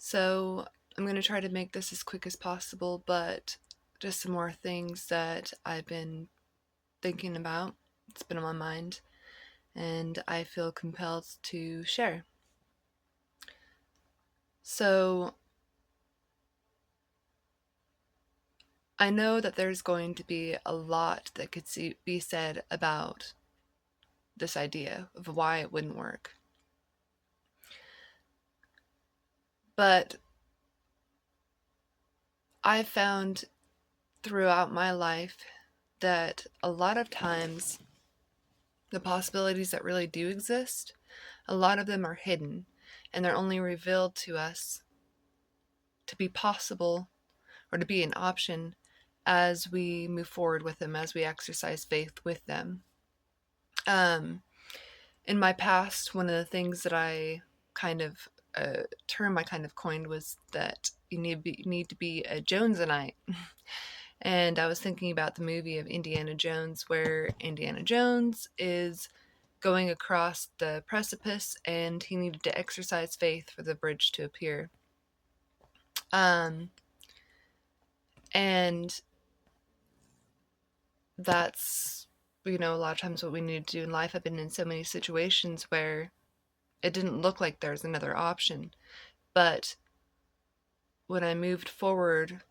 So I'm going to try to make this as quick as possible, but just some more things that I've been thinking about. It's been on my mind, and I feel compelled to share. So I know that there's going to be a lot that could be said about this idea of why it wouldn't work. But I've found throughout my life that a lot of times the possibilities that really do exist, a lot of them are hidden, and they're only revealed to us to be possible or to be an option as we move forward with them, as we exercise faith with them. Um, in my past, one of the things that I kind of term I kind of coined was that you need to be a Jonesite. And I was thinking about the movie of Indiana Jones, where Indiana Jones is going across the precipice and he needed to exercise faith for the bridge to appear. Um, and that's, a lot of times what we need to do in life. I've been in so many situations where it didn't look like there's another option. But when I moved forward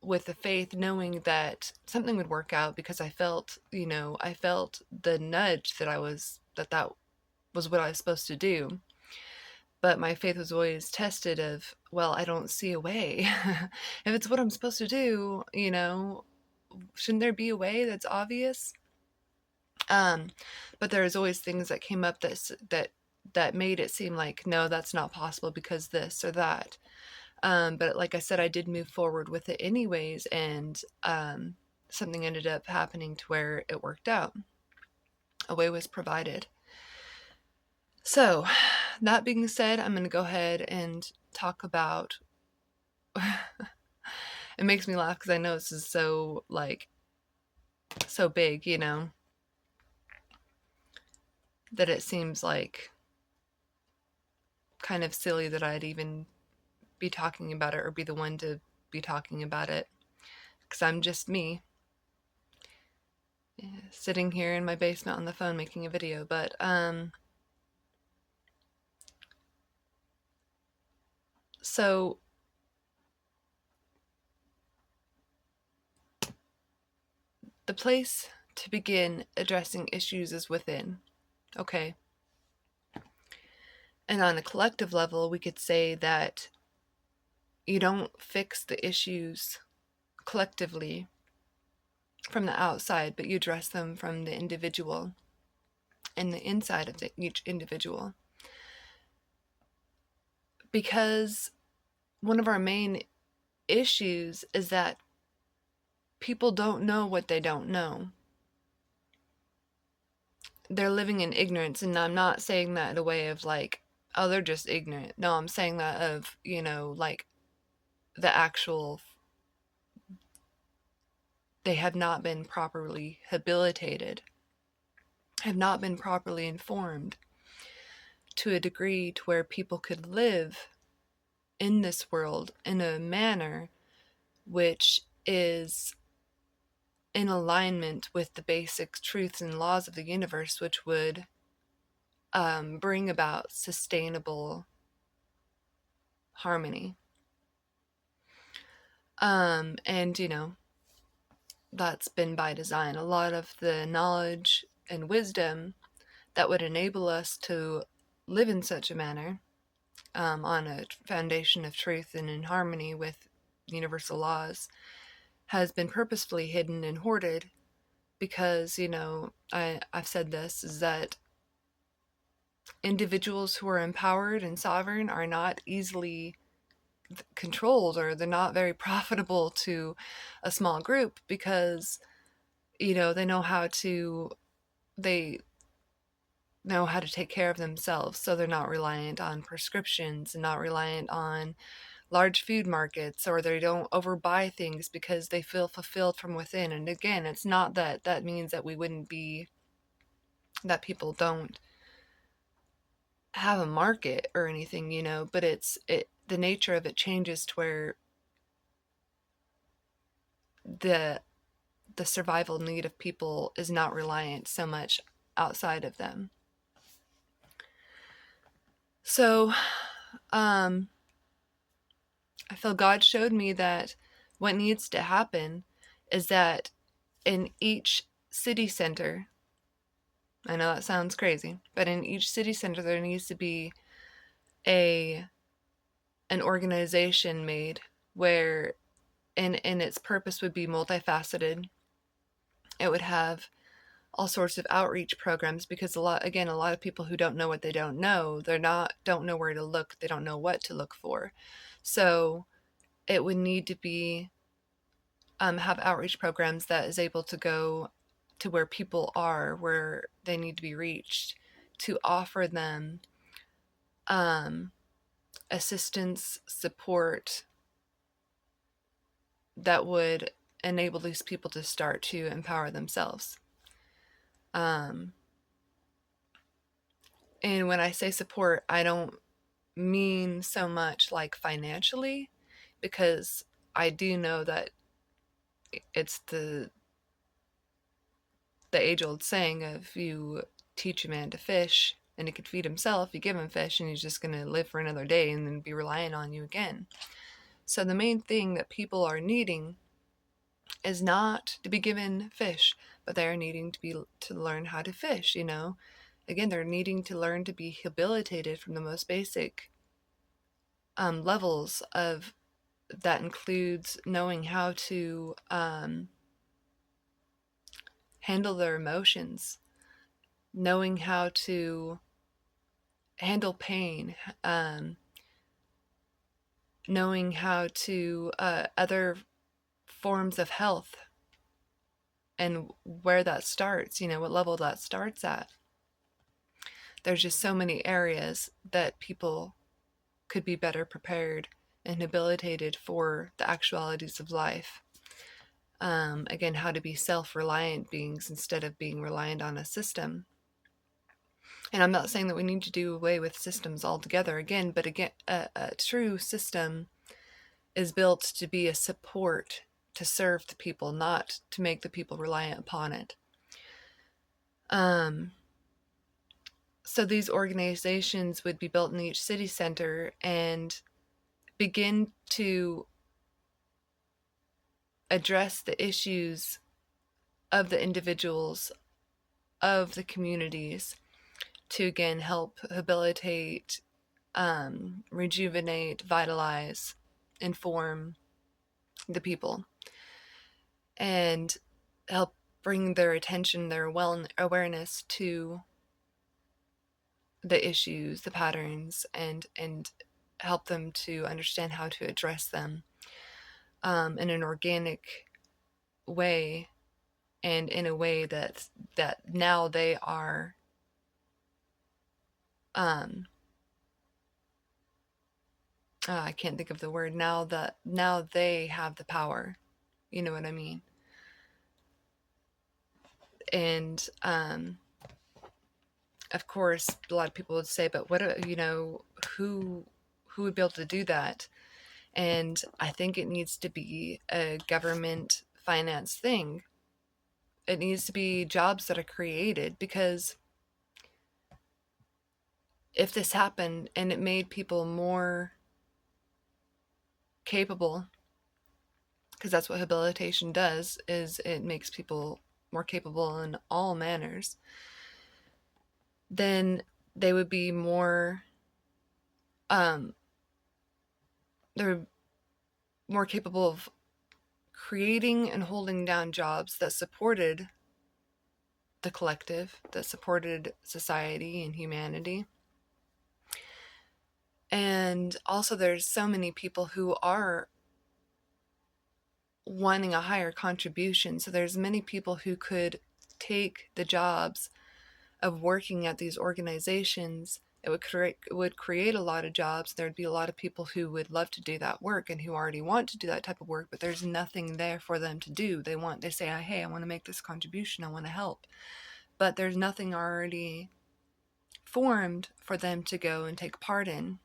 with the faith, knowing that something would work out because I felt the nudge that was what I was supposed to do. But my faith was always tested of, well, I don't see a way. If it's what I'm supposed to do, shouldn't there be a way that's obvious? Um, but there was always things that came up that made it seem like, no, that's not possible because this or that. But like I said, I did move forward with it anyways, and something ended up happening to where it worked out. A way was provided. So, that being said, I'm going to go ahead and talk about. It makes me laugh because I know this is so big, that it seems like kind of silly that I'd even be talking about it or be the one to be talking about it, because I'm just me, sitting here in my basement on the phone making a video. But so the place to begin addressing issues is within. Okay. And on a collective level, we could say that you don't fix the issues collectively from the outside, but you address them from the individual and the inside of each individual. Because one of our main issues is that people don't know what they don't know. They're living in ignorance, and I'm not saying that in a way of like, oh, they're just ignorant. No, I'm saying that of, like the actual, they have not been properly habilitated, have not been properly informed to a degree to where people could live in this world in a manner which is in alignment with the basic truths and laws of the universe, which would bring about sustainable harmony. And, that's been by design. A lot of the knowledge and wisdom that would enable us to live in such a manner, on a foundation of truth and in harmony with universal laws, has been purposefully hidden and hoarded because, I've said this, is that individuals who are empowered and sovereign are not easily controlled, or they're not very profitable to a small group because, they they know how to take care of themselves, so they're not reliant on prescriptions and not reliant on large food markets, or they don't overbuy things because they feel fulfilled from within. And again, it's not that means that we wouldn't be, that people don't have a market or anything, but the nature of it changes to where the the survival need of people is not reliant so much outside of them. So, I feel God showed me that what needs to happen is that in each city center, I know that sounds crazy, but in each city center there needs to be a an organization made where and its purpose would be multifaceted. It would have all sorts of outreach programs because a lot of people who don't know what they don't know, don't know where to look, they don't know what to look for. So it would need to be have outreach programs that is able to go to where people are, where they need to be reached, to offer them um, assistance, support that would enable these people to start to empower themselves. Um, and when I say support, I don't mean so much like financially, because I do know that it's the age old saying of you teach a man to fish and he can feed himself, you give him fish and he's just going to live for another day and then be relying on you again. So the main thing that people are needing is not to be given fish, but they're needing to learn how to fish, you know. Again, they're needing to learn to be habilitated from the most basic levels of that includes knowing how to handle their emotions, knowing how to handle pain, um, knowing how to other forms of health and where that starts, you know, what level that starts at. There's just so many areas that people could be better prepared and habilitated for the actualities of life. Again, how to be self reliant beings instead of being reliant on a system. And I'm not saying that we need to do away with systems altogether again, but again, a true system is built to be a support to serve the people, not to make the people reliant upon it. Um, so these organizations would be built in each city center and begin to address the issues of the individuals, of the communities, to again help habilitate, rejuvenate, vitalize, inform the people, and help bring their attention, their awareness to the issues, the patterns, and help them to understand how to address them in an organic way, and in a way that now they are um, I can't think of the word now they have the power. You know what I mean? And of course, a lot of people would say, but what, you know, who who would be able to do that? And I think it needs to be a government finance thing. It needs to be jobs that are created, because if this happened and it made people more capable, because that's what habilitation does, is it makes people more capable in all manners, then they would be more um they're more capable of creating and holding down jobs that supported the collective, that supported society and humanity. And also, there's so many people who are wanting a higher contribution. So there's many people who could take the jobs of working at these organizations. It would create a lot of jobs. There'd be a lot of people who would love to do that work and who already want to do that type of work, but there's nothing there for them to do. They say, hey, I want to make this contribution, I want to help. But there's nothing already formed for them to go and take part in.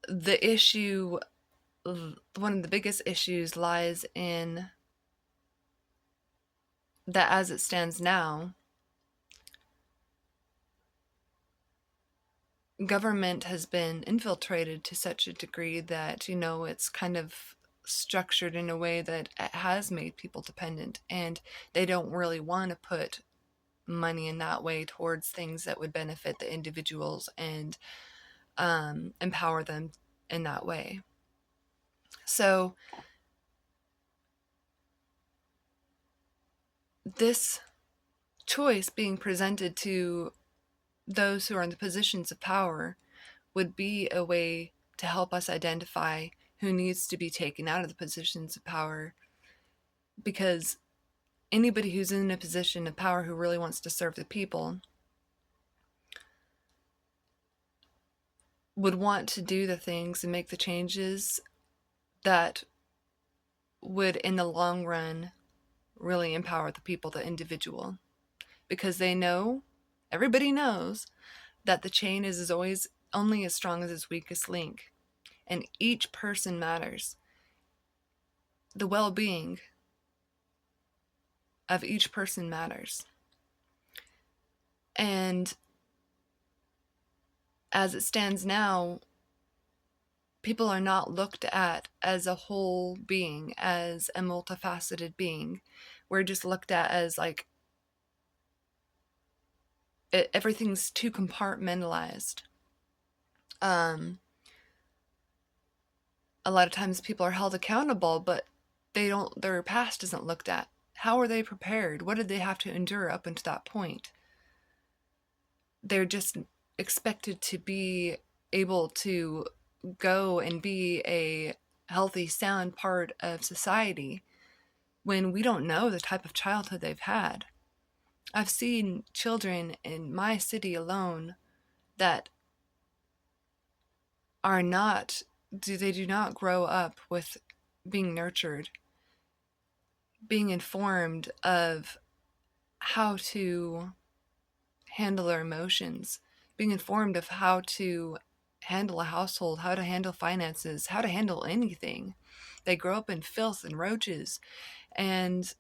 the issue, one of the biggest issues lies in that as it stands now, government has been infiltrated to such a degree that, it's kind of structured in a way that it has made people dependent, and they don't really want to put money in that way towards things that would benefit the individuals and empower them in that way. So, this choice being presented to those who are in the positions of power would be a way to help us identify who needs to be taken out of the positions of power, because anybody who's in a position of power who really wants to serve the people would want to do the things and make the changes that would, in the long run, really empower the people, the individual, because everybody knows that the chain is always only as strong as its weakest link, and each person matters. The well-being of each person matters. And as it stands now, people are not looked at as a whole being, as a multifaceted being. We're just looked at as like everything's too compartmentalized. A lot of times people are held accountable, but their past isn't looked at. How are they prepared? What did they have to endure up until that point? They're just expected to be able to go and be a healthy, sound part of society when we don't know the type of childhood they've had. I've seen children in my city alone that are not, they do not grow up with being nurtured, being informed of how to handle their emotions, being informed of how to handle a household, how to handle finances, how to handle anything. They grow up in filth and roaches, and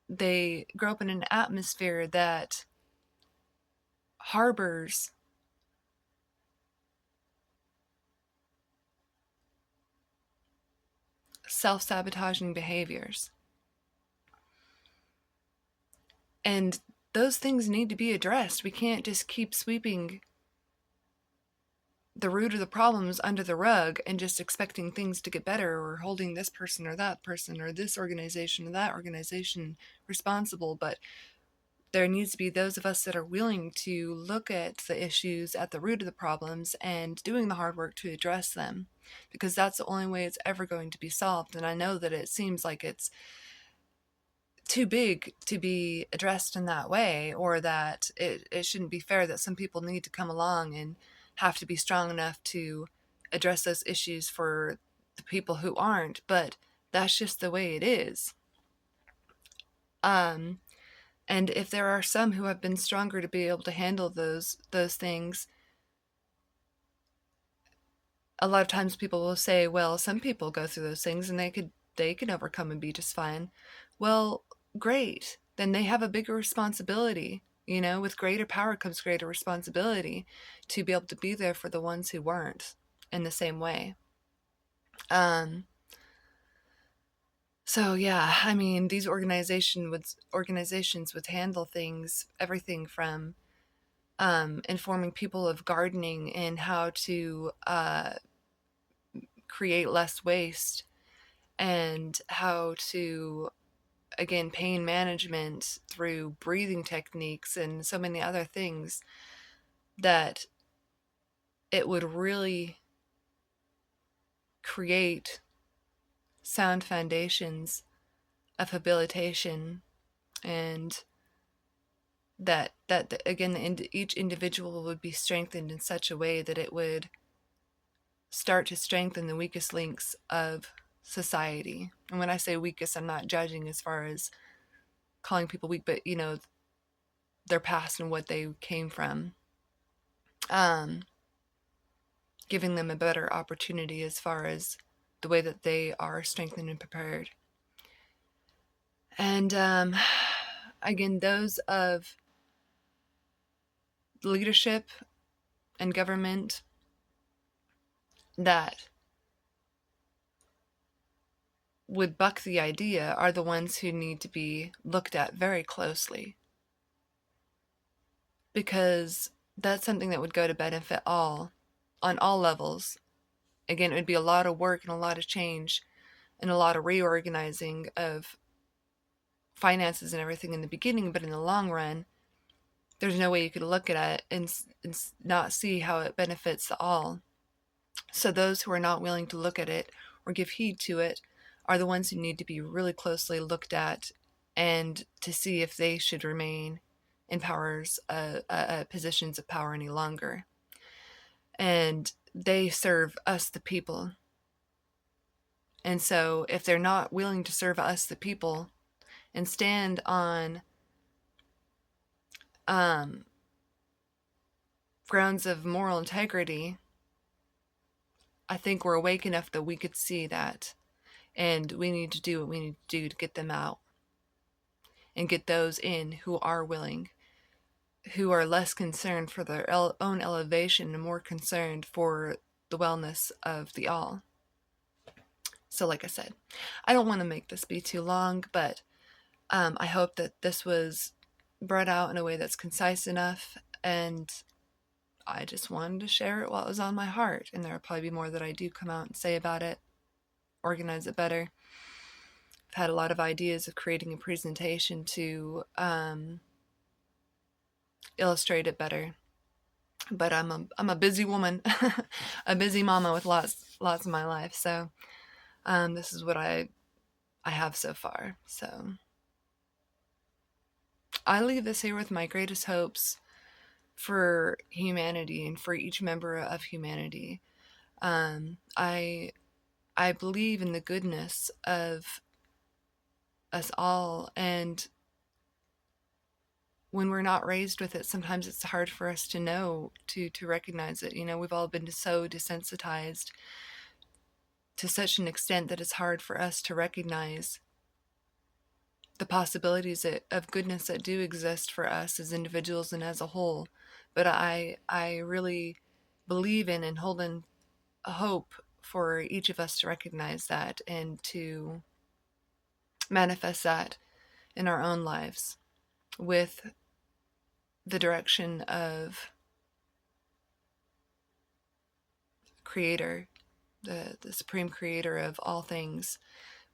they grow up in an atmosphere that harbors self-sabotaging behaviors. And those things need to be addressed. We can't just keep sweeping the root of the problems under the rug and just expecting things to get better, or holding this person or that person or this organization or that organization responsible. But there needs to be those of us that are willing to look at the issues at the root of the problems and doing the hard work to address them, because that's the only way it's ever going to be solved. And I know that it seems like it's too big to be addressed in that way, or that it shouldn't be fair that some people need to come along and have to be strong enough to address those issues for the people who aren't, but that's just the way it is. Um, and if there are some who have been stronger to be able to handle those things, a lot of times people will say, well, some people go through those things and they can overcome and be just fine. Well, great. Then they have a bigger responsibility. With greater power comes greater responsibility to be able to be there for the ones who weren't in the same way. So yeah, I mean, these organizations would handle things, everything from informing people of gardening and how to create less waste, and how to, again, pain management through breathing techniques and so many other things, that it would really create sound foundations of habilitation, and that again, each individual would be strengthened in such a way that it would start to strengthen the weakest links of society. And when I say weakest, I'm not judging as far as calling people weak, but their past and what they came from. Um, giving them a better opportunity as far as the way that they are strengthened and prepared. And again, those of leadership and government that would buck the idea are the ones who need to be looked at very closely, because that's something that would go to benefit all on all levels. Again, it would be a lot of work and a lot of change and a lot of reorganizing of finances and everything in the beginning, but in the long run, there's no way you could look at it and not see how it benefits all. So those who are not willing to look at it or give heed to it are the ones who need to be really closely looked at, and to see if they should remain in positions of power any longer. And they serve us, the people. And so if they're not willing to serve us, the people, and stand on grounds of moral integrity, I think we're awake enough that we could see that. And we need to do what we need to do to get them out and get those in who are willing, who are less concerned for their own elevation and more concerned for the wellness of the all. So like I said, I don't want to make this be too long, but I hope that this was brought out in a way that's concise enough, and I just wanted to share it while it was on my heart, and there'll probably be more that I do come out and say about it, organize it better. I've had a lot of ideas of creating a presentation to illustrate it better, but I'm a busy woman, a busy mama with lots of my life. So this is what I have so far. So I leave this here with my greatest hopes for humanity and for each member of humanity. I believe in the goodness of us all, and when we're not raised with it, sometimes it's hard for us to know, to recognize it. You know, we've all been so desensitized to such an extent that it's hard for us to recognize the possibilities of goodness that do exist for us as individuals and as a whole. But I really believe in and hold in a hope for each of us to recognize that and to manifest that in our own lives with the direction of Creator, the supreme creator of all things,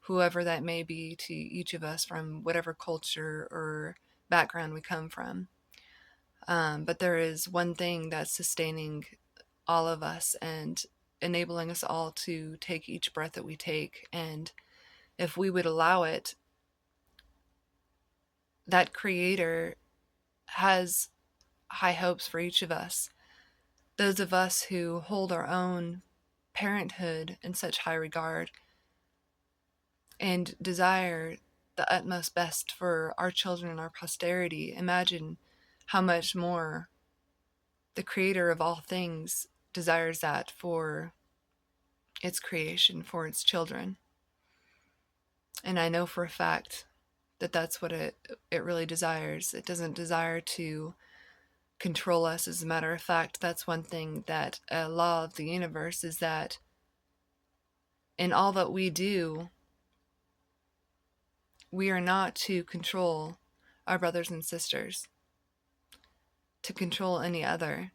whoever that may be to each of us from whatever culture or background we come from. But there is one thing that's sustaining all of us and enabling us all to take each breath that we take. And if we would allow it, that creator has high hopes for each of us. Those of us who hold our own parenthood in such high regard and desire the utmost best for our children and our posterity, imagine how much more the creator of all things desires that for its creation, for its children. And I know for a fact that that's what it really desires. It doesn't desire to control us. As a matter of fact, that's one thing that a law of the universe is, that in all that we do, we are not to control our brothers and sisters, to control any other.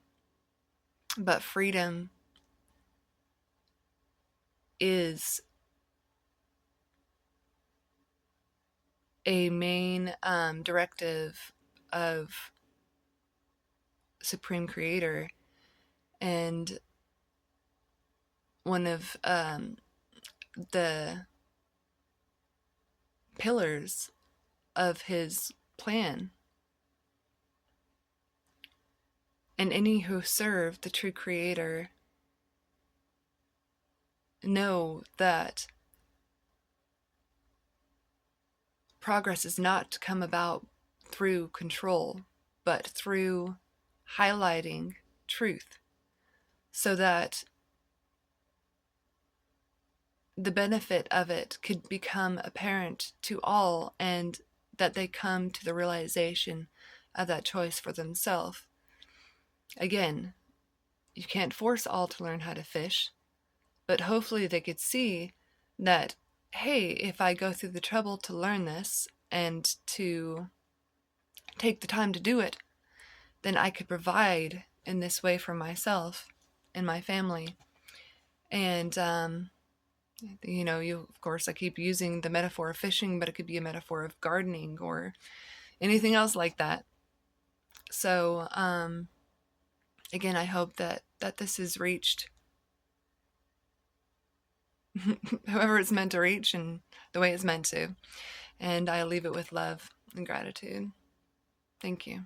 But freedom is a main directive of Supreme Creator, and one of the pillars of his plan. And any who serve the true Creator know that progress is not to come about through control, but through highlighting truth, so that the benefit of it could become apparent to all, and that they come to the realization of that choice for themselves. Again, you can't force all to learn how to fish, but hopefully they could see that, hey, if I go through the trouble to learn this and to take the time to do it, then I could provide in this way for myself and my family. And, of course, I keep using the metaphor of fishing, but it could be a metaphor of gardening or anything else like that. So, again, I hope that this has reached whoever it's meant to reach and the way it's meant to. And I leave it with love and gratitude. Thank you.